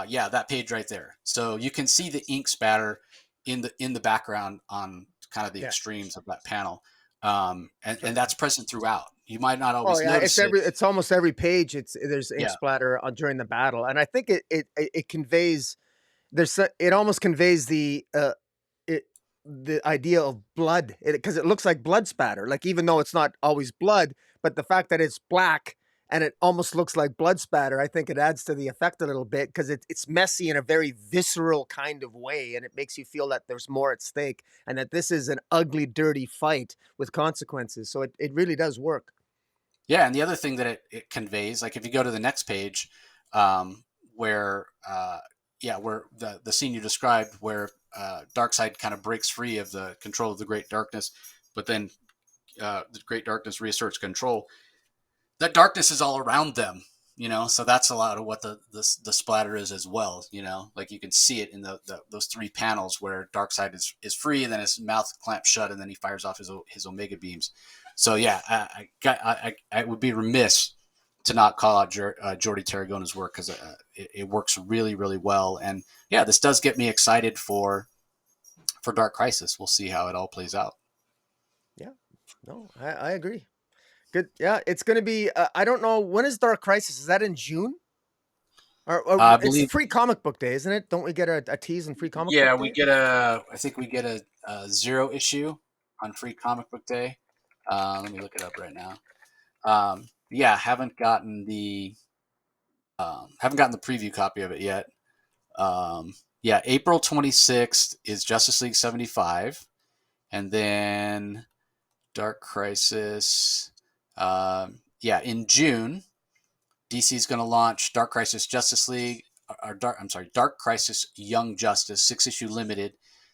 Yeah, that page right there. So you can see the ink spatter in the background on kind of the Yeah. extremes of that panel, and that's Certainly. present throughout. You might not Oh always yeah, it's notice it. it's almost every page. There's ink Yeah, splatter during the battle, and I think it conveys it almost conveys it the idea of blood because it looks like blood spatter. Like even though it's not always blood, but the fact that it's black and it almost looks like blood spatter, I think it adds to the effect a little bit because it's messy in a very visceral kind of way, and it makes you feel that there's more at stake and that this is an ugly, dirty fight with consequences. So it really does work. yeah. And the other thing that it conveys, like if you go to the next page, um, where yeah, where the scene you described, where Darkseid kind of breaks free of the control of the Great Darkness, but then the Great Darkness reasserts control. That darkness is all around them, so that's a lot of what the splatter is as well. Like you can see it in those three panels where Darkseid is free, and then his mouth clamps shut, and then he fires off his omega beams. So yeah, I would be remiss to not call out Jordi Tarragona's work, because it works really, really well. And yeah, this does get me excited for Dark Crisis. We'll see how it all plays out. Yeah, no, I agree. Good. Yeah, it's going to be. I don't know when is Dark Crisis. Is that in June? Or I it's believe. free comic book day, isn't it? Don't we get a tease in free comic book Yeah, we day? get I think we get a zero issue on Free Comic Book Day. Let me look it up right now. Yeah, haven't gotten the preview copy of it yet. Yeah, April 26th is Justice League 75, and then Dark Crisis. Yeah, in June, DC is going to launch Dark Crisis Justice League, I'm sorry, Dark Crisis Young Justice 6-issue limited.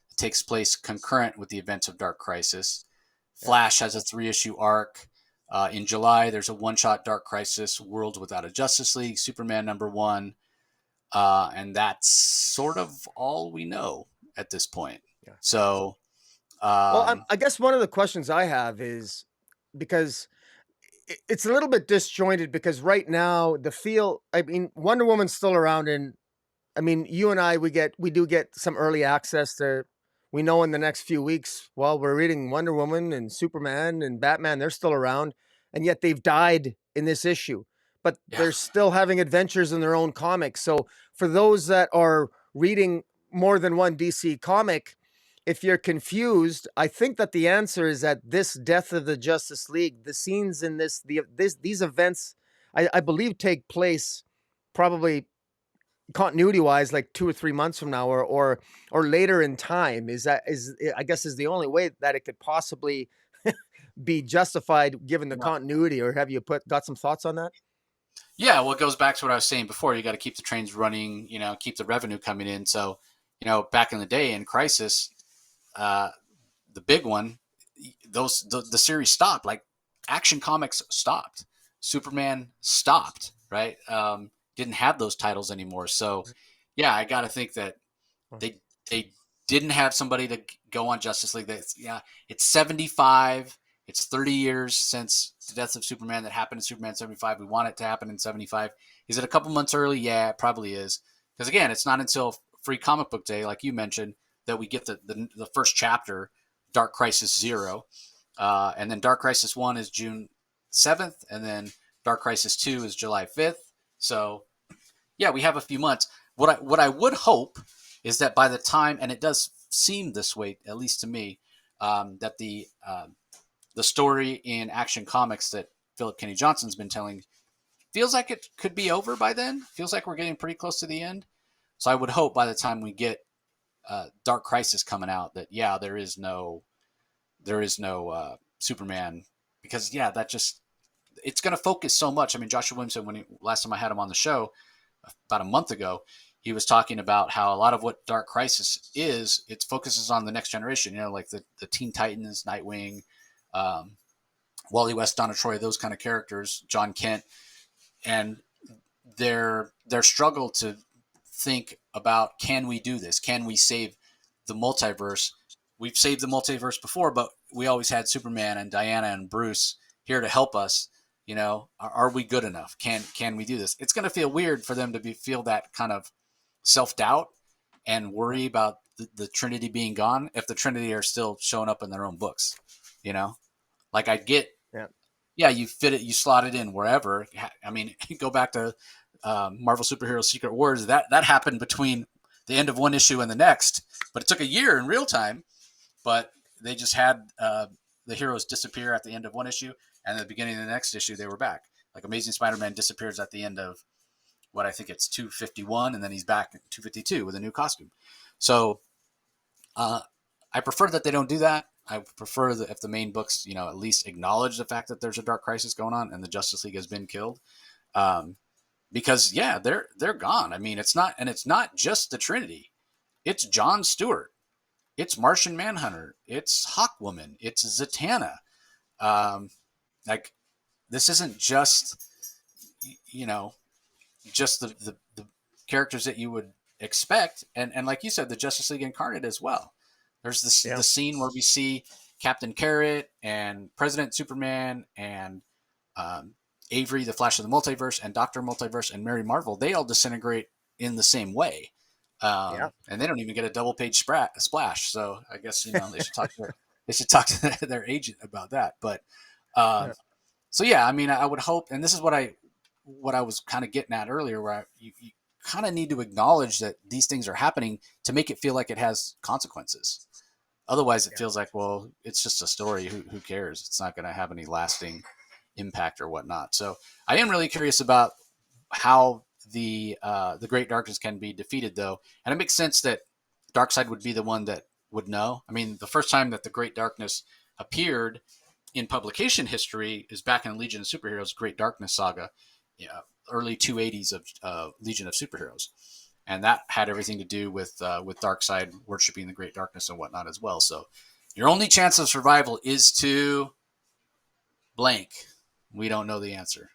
It takes place concurrent with the events of Dark Crisis. Yeah. Flash has a 3-issue arc. In July, there's a one-shot Dark Crisis World Without a Justice League, Superman #1, and that's sort of all we know at this point. Yeah. So, Well, um, I guess one of the questions I have is because it's a little bit disjointed because right now the feel. I mean, Wonder Woman's still around, and I mean, you and I, we do get some early access to. We know in the next few weeks, while we're reading Wonder Woman and Superman and Batman, they're still around, and yet they've died in this issue. But yeah, they're still having adventures in their own comics. So for those that are reading more than one DC comic, if you're confused, I think that the answer is that this Death of the Justice League, the scenes in these events, I believe take place probably continuity wise like 2 or 3 months from now or later in time. Is I guess is the only way that it could possibly be justified given the continuity. Or have you got some thoughts on that? yeah. Well, it goes back to what I was saying before. You got to keep the trains running. Keep the revenue coming in. So, back in the day in Crisis, uh, the big one, the series stopped. Like Action Comics stopped, Superman stopped. Right? Didn't have those titles anymore. So, yeah, I got to think that they they didn't have somebody to go on Justice League. Yeah, it's 75. It's 30 years since the death of Superman that happened in Superman 75. We want it to happen in 75. Is it a couple months early? Yeah, it probably is. Because again, it's not until Free Comic Book Day, like you mentioned, that we get the first chapter, Dark Crisis Zero, and then Dark Crisis 1 is June 7th, and then Dark Crisis 2 is July 5th. So yeah, we have a few months. What I would hope is that by the time, and it does seem this way, at least to me, that the story in Action Comics that Philip Kenny Johnson's been telling feels like it could be over by then. Feels like we're getting pretty close to the end. So I would hope by the time we get Dark Crisis coming out that yeah, there is no Superman, because yeah, that just it's going to focus so much. I mean, Joshua Williamson, last time I had him on the show about a month ago, he was talking about how a lot of what Dark Crisis is, it focuses on the next generation. You know, like the Teen Titans, Nightwing, um, Wally West, Donna Troy, those kind of characters, John Kent, and their struggle to think about, can we do this? Can we save the multiverse? We've saved the multiverse before, but we always had Superman and Diana and Bruce here to help us. You know, are we good enough? Can we do this? It's going to feel weird for them to feel that kind of self doubt and worry about the Trinity being gone if the Trinity are still showing up in their own books. You know, like I get, Yeah. yeah, you fit it, you slot it in wherever. I mean, go back to Marvel Superhero Secret Wars. That happened between the end of one issue and the next, but it took a year in real time. But they just had the heroes disappear at the end of one issue, and at the beginning of the next issue, they were back. Like Amazing Spider-Man disappears at the end of what I think it's 251, and then he's back at 252 with a new costume. So uh, I prefer that they don't do that. I prefer that if the main books, you know, at least acknowledge the fact that there's a Dark Crisis going on and the Justice League has been killed. Um, because yeah, they're gone. I mean, it's not just the Trinity. It's John Stewart. It's Martian Manhunter. It's Hawkwoman. It's Zatanna. Um, like this isn't just, you know, just the characters that you would expect, and like you said, the Justice League Incarnate as well. There's this Yeah. the scene where we see Captain Carrot and President Superman and um, Avery, the Flash of the Multiverse, and Doctor Multiverse and Mary Marvel. They all disintegrate in the same way, Yeah. and they don't even get a double page splash. So I guess you know they should talk to their agent about that. But um, Yeah. so yeah, I mean, I would hope, and this is what I was kind of getting at earlier, where you kind of need to acknowledge that these things are happening to make it feel like it has consequences. Otherwise, it Yeah. feels like, well, it's just a story. Who cares? It's not going to have any lasting impact or whatnot. So I am really curious about how the Great Darkness can be defeated, though, and it makes sense that Darkseid would be the one that would know. I mean, the first time that the Great Darkness appeared in publication history is back in Legion of Superheroes Great Darkness saga, yeah, early 280s of Legion of Superheroes, and that had everything to do with Darkseid worshiping the Great Darkness and whatnot as well. So your only chance of survival is to blank. We don't know the answer.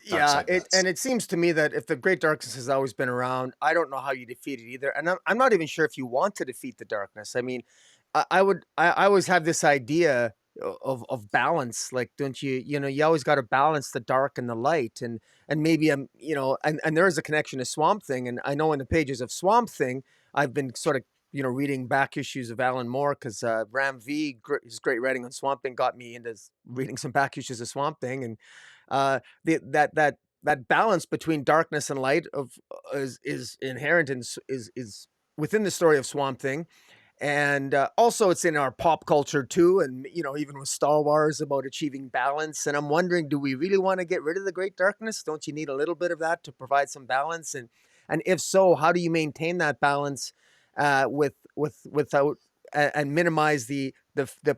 Yeah, Darkseid does. it seems to me that if the Great Darkness has always been around, I don't know how you defeat it either, and I'm not even sure if you want to defeat the darkness. I mean, I always have this idea of balance. Like, don't you? You know, you always got to balance the dark and the light, and maybe you know, and there is a connection to Swamp Thing, and I know in the pages of Swamp Thing, I've been sort of reading back issues of Alan Moore because Ram V, his great writing on Swamp Thing got me into reading some back issues of Swamp Thing, and that balance between darkness and light is inherent in is within the story of Swamp Thing, and also it's in our pop culture too, and even with Star Wars about achieving balance. And I'm wondering, do we really want to get rid of the Great Darkness? Don't you need a little bit of that to provide some balance? And if so, how do you maintain that balance without and minimize the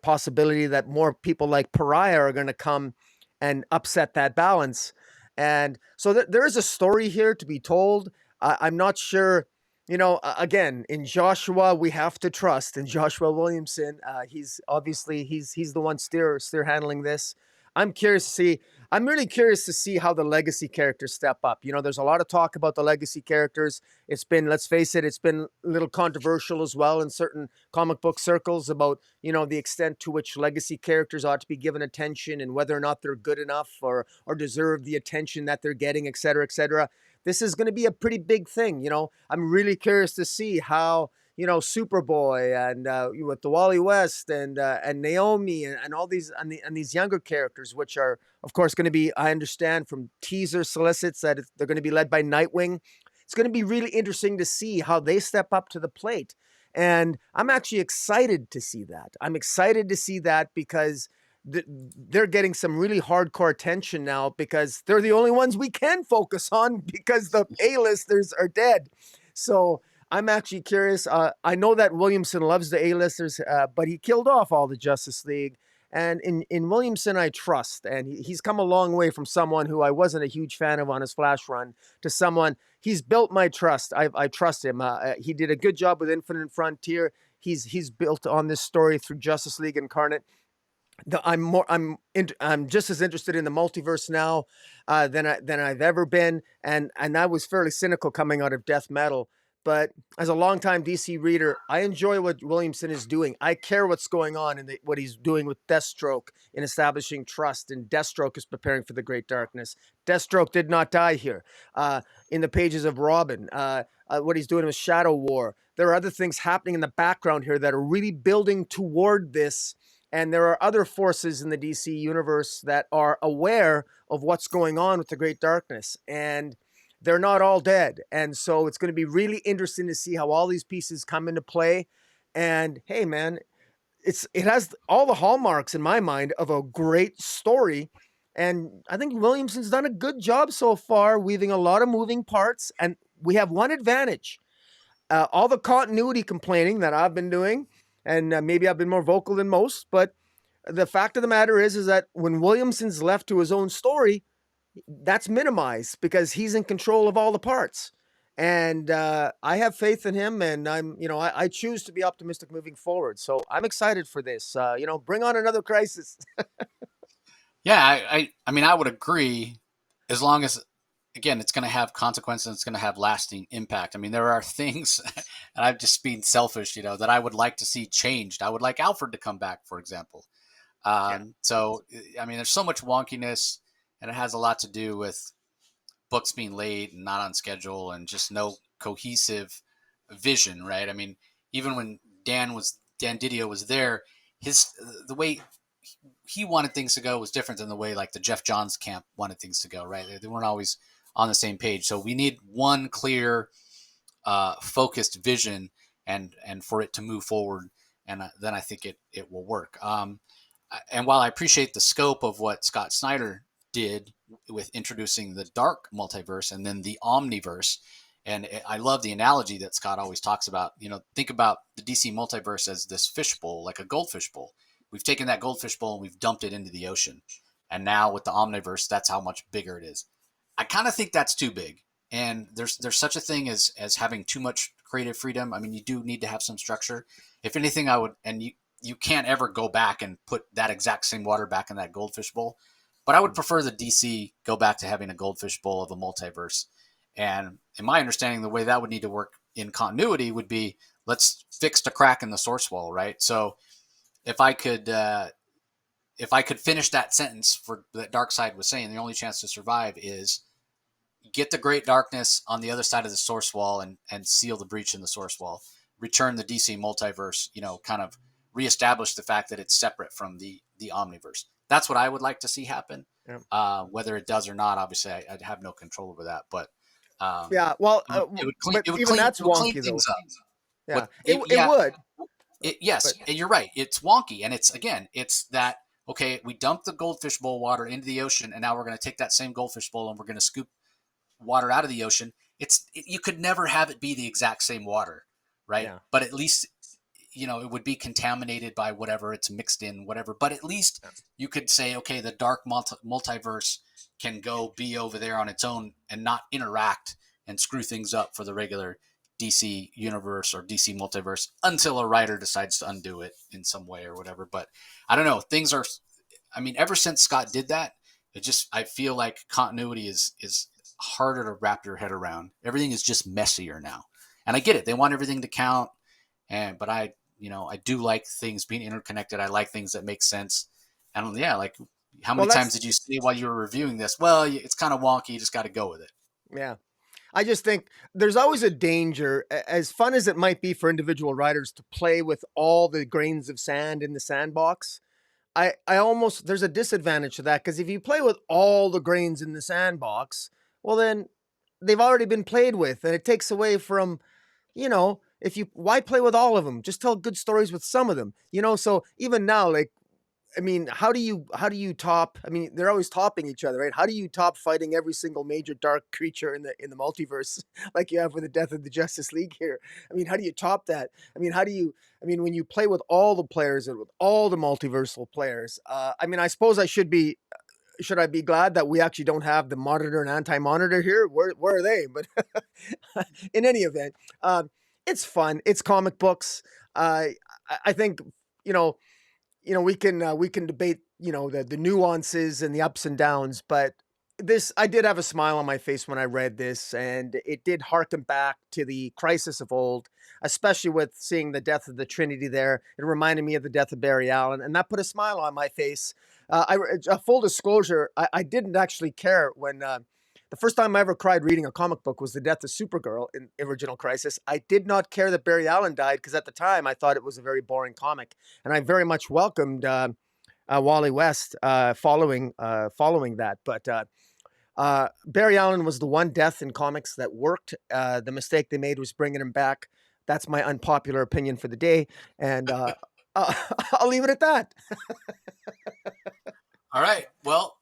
possibility that more people like Pariah are going to come and upset that balance? And so there is a story here to be told. I'm not sure. Again, in Joshua, we have to trust in Joshua Williamson. He's obviously he's the one steer handling this. I'm curious to see. I'm really curious to see how the legacy characters step up. There's a lot of talk about the legacy characters. It's been, let's face it, it's been a little controversial as well in certain comic book circles about, the extent to which legacy characters ought to be given attention and whether or not they're good enough or deserve the attention that they're getting, et cetera, et cetera. This is going to be a pretty big thing. I'm really curious to see how, Superboy and with the Wally West and Naomi and all these and these younger characters, which are of course going to be, I understand from teaser solicits that they're going to be led by Nightwing. It's going to be really interesting to see how they step up to the plate. And I'm actually excited to see that. I'm excited to see that because they're getting some really hardcore attention now because they're the only ones we can focus on because the A-listers are dead. So I'm actually curious. I know that Williamson loves the A-listers, but he killed off all the Justice League. And in Williamson, I trust. And he's come a long way from someone who I wasn't a huge fan of on his Flash run to someone he's built my trust. I trust him. He did a good job with Infinite Frontier. He's built on this story through Justice League Incarnate. I'm just as interested in the multiverse now than I've ever been, and I was fairly cynical coming out of Death Metal. But as a longtime DC reader, I enjoy what Williamson is doing. I care what's going on and what he's doing with Deathstroke in establishing trust. And Deathstroke is preparing for the Great Darkness. Deathstroke did not die here. In the pages of Robin, what he's doing with Shadow War, there are other things happening in the background here that are really building toward this. And there are other forces in the DC universe that are aware of what's going on with the Great Darkness. And they're not all dead. And so it's going to be really interesting to see how all these pieces come into play. And hey, man, it has all the hallmarks in my mind of a great story. And I think Williamson's done a good job so far, weaving a lot of moving parts. And we have one advantage. All the continuity complaining that I've been doing, and maybe I've been more vocal than most, but the fact of the matter is that when Williamson's left to his own story, that's minimized because he's in control of all the parts. And I have faith in him, and I choose to be optimistic moving forward. So I'm excited for this. Bring on another crisis. Yeah, I mean, I would agree as long as, again, it's going to have consequences. It's going to have lasting impact. I mean, there are things, and I'm just being selfish, that I would like to see changed. I would like Alfred to come back, for example. Yeah. So, I mean, there's so much wonkiness, and it has a lot to do with books being late and not on schedule and just no cohesive vision, right? I mean, even when Dan Didio was there, the way he wanted things to go was different than the way like the Jeff Johns camp wanted things to go, right? They weren't always on the same page. So we need one clear, focused vision and for it to move forward. And then I think it will work. And while I appreciate the scope of what Scott Snyder did with introducing the dark multiverse and then the omniverse, and I love the analogy that Scott always talks about. Think about the DC multiverse as this fishbowl, like a goldfish bowl. We've taken that goldfish bowl and we've dumped it into the ocean. And now with the omniverse, that's how much bigger it is. I kind of think that's too big. And there's such a thing as having too much creative freedom. I mean, you do need to have some structure. If anything, you can't ever go back and put that exact same water back in that goldfish bowl. But I would prefer the DC go back to having a goldfish bowl of a multiverse. And in my understanding, the way that would need to work in continuity would be, let's fix the crack in the source wall, right? So if I could finish that sentence for that Darkseid was saying, the only chance to survive is get the Great Darkness on the other side of the source wall and seal the breach in the source wall. Return the DC multiverse, kind of reestablish the fact that it's separate from the omniverse. That's what I would like to see happen. Yeah. Whether it does or not, obviously, I have no control over that. But yeah, well, it would even that's wonky though. Yeah, it would. Yes, but you're right. It's wonky, and it's that. Okay, we dumped the goldfish bowl water into the ocean, and now we're going to take that same goldfish bowl and we're going to scoop water out of the ocean. You could never have it be the exact same water, right? Yeah. But at least it would be contaminated by whatever it's mixed in, whatever. But at least you could say, okay, the dark multiverse can go be over there on its own and not interact and screw things up for the regular DC universe or DC multiverse until a writer decides to undo it in some way or whatever. But I don't know. Things are, I mean, ever since Scott did that, I feel like continuity is harder to wrap your head around. Everything is just messier now. And I get it. They want everything to count. But I do like things being interconnected. I like things that make sense. And yeah, like how many times did you say while you were reviewing this? Well, it's kind of wonky. You just got to go with it. Yeah. I just think there's always a danger, as fun as it might be for individual writers to play with all the grains of sand in the sandbox. There's a disadvantage to that, because if you play with all the grains in the sandbox, well, then they've already been played with, and it takes away from, why play with all of them? Just tell good stories with some of them, So even now, like I mean, how do you top? I mean, they're always topping each other, right? How do you top fighting every single major dark creature in the multiverse like you have with the Death of the Justice League here? I mean, how do you top that? I mean, how do you? I mean, when you play with all the players and with all the multiversal players, I mean, I suppose I should I be glad that we actually don't have the monitor and anti-monitor here? Where are they? But in any event, it's fun. It's comic books. I think you know we can debate the nuances and the ups and downs, but this I did have a smile on my face when I read this, and it did harken back to the Crisis of old, especially with seeing the death of the Trinity there. It reminded me of the death of Barry Allen, and that put a smile on my face. Full disclosure, I didn't actually care when. The first time I ever cried reading a comic book was the death of Supergirl in original Crisis. I did not care that Barry Allen died because at the time I thought it was a very boring comic, and I very much welcomed Wally West following that. But Barry Allen was the one death in comics that worked. The mistake they made was bringing him back. That's my unpopular opinion for the day, and I'll leave it at that. All right. Well,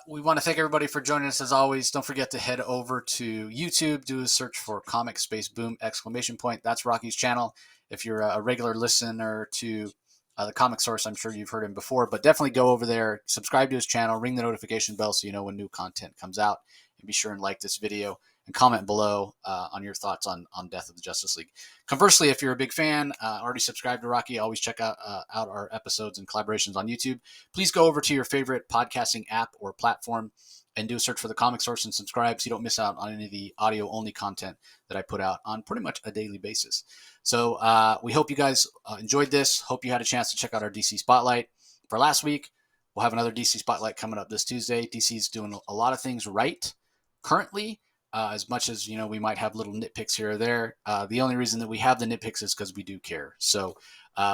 we want to thank everybody for joining us as always. Don't forget to head over to YouTube, do a search for Comic Space Boom exclamation point. That's Rocky's channel. If you're a regular listener to the Comic Source, I'm sure you've heard him before, but definitely go over there, subscribe to his channel, ring the notification bell so you know when new content comes out, and be sure and like this video and comment below on your thoughts on Death of the Justice League. Conversely, if you're a big fan, already subscribed to Rocky, always check out our episodes and collaborations on YouTube. Please go over to your favorite podcasting app or platform and do a search for the Comic Source and subscribe so you don't miss out on any of the audio-only content that I put out on pretty much a daily basis. So we hope you guys enjoyed this. Hope you had a chance to check out our DC Spotlight. For last week, we'll have another DC Spotlight coming up this Tuesday. DC's doing a lot of things right currently. As much as we might have little nitpicks here or there. The only reason that we have the nitpicks is because we do care. So,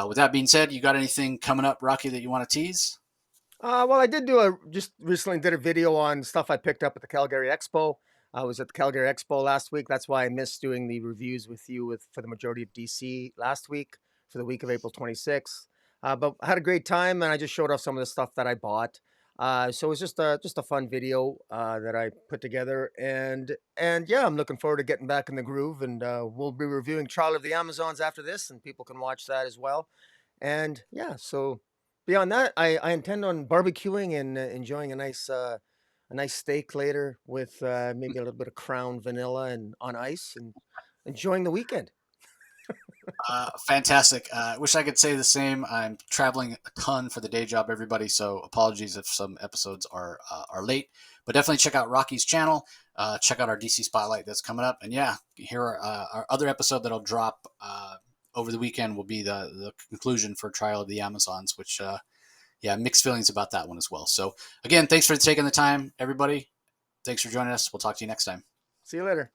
with that being said, you got anything coming up, Rocky, that you want to tease? Well, I did just recently did a video on stuff I picked up at the Calgary Expo. I was at the Calgary Expo last week. That's why I missed doing the reviews with you for the majority of DC last week for the week of April 26th. But I had a great time, and I just showed off some of the stuff that I bought. So it was just a fun video that I put together, and yeah, I'm looking forward to getting back in the groove, and we'll be reviewing Trial of the Amazons after this, and people can watch that as well. And yeah, so beyond that, I intend on barbecuing and enjoying a nice steak later with maybe a little bit of Crown vanilla and on ice, and enjoying the weekend. Fantastic. I wish I could say the same. I'm traveling a ton for the day job, everybody. So apologies if some episodes are late, but definitely check out Rocky's channel. Check out our DC Spotlight that's coming up, and yeah, here are our other episode that'll drop over the weekend will be the conclusion for Trial of the Amazons, which yeah, mixed feelings about that one as well. So again, thanks for taking the time, everybody. Thanks for joining us. We'll talk to you next time. See you later.